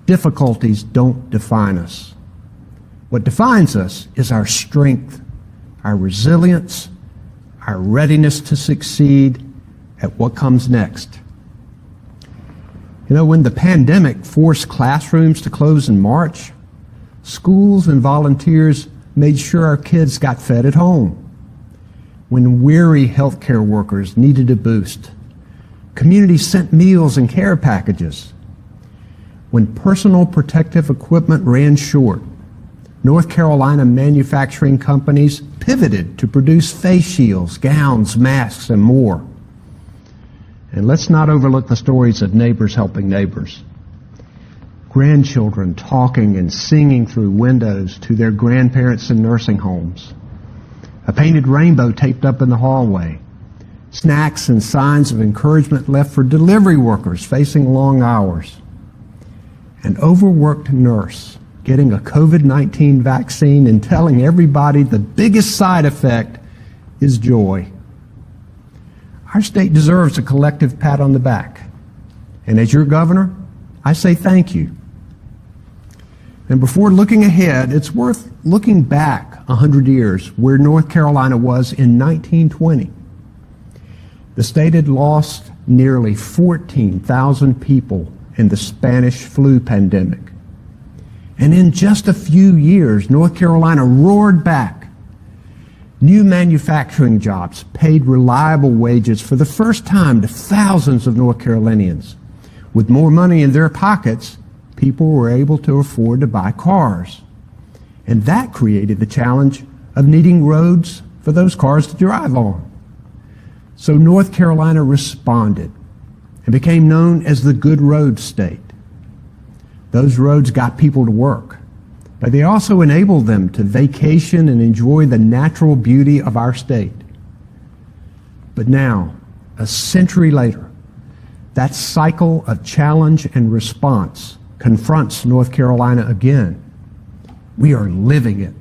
difficulties don't define us. What defines us is our strength, our resilience, our readiness to succeed at what comes next. You know, when the pandemic forced classrooms to close in March, schools and volunteers made sure our kids got fed at home. When weary healthcare workers needed a boost, communities sent meals and care packages. When personal protective equipment ran short, North Carolina manufacturing companies pivoted to produce face shields, gowns, masks, and more. And let's not overlook the stories of neighbors helping neighbors. Grandchildren talking and singing through windows to their grandparents in nursing homes. A painted rainbow taped up in the hallway. Snacks and signs of encouragement left for delivery workers facing long hours. An overworked nurse getting a COVID-19 vaccine and telling everybody the biggest side effect is joy. Our state deserves a collective pat on the back. And as your governor, I say thank you. And before looking ahead, it's worth looking back 100 years where North Carolina was in 1920. The state had lost nearly 14,000 people in the Spanish flu pandemic. And in just a few years, North Carolina roared back. New manufacturing jobs paid reliable wages for the first time to thousands of North Carolinians. With more money in their pockets, people were able to afford to buy cars. And that created the challenge of needing roads for those cars to drive on. So North Carolina responded and became known as the Good Road State. Those roads got people to work, but they also enabled them to vacation and enjoy the natural beauty of our state. But now, a century later, that cycle of challenge and response confronts North Carolina again. We are living it.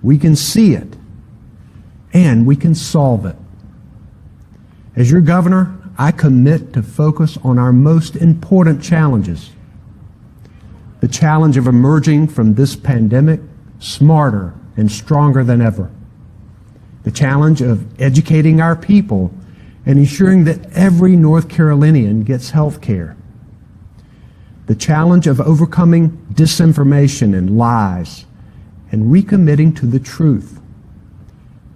We can see it, and we can solve it. As your governor, I commit to focus on our most important challenges. The challenge of emerging from this pandemic smarter and stronger than ever. The challenge of educating our people and ensuring that every North Carolinian gets health care. The challenge of overcoming disinformation and lies and recommitting to the truth.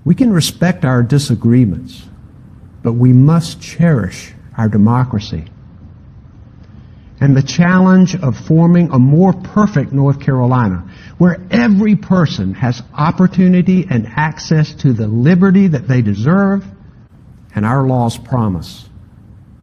We can respect our disagreements, but we must cherish our democracy. And the challenge of forming a more perfect North Carolina, where every person has opportunity and access to the liberty that they deserve and our laws promise.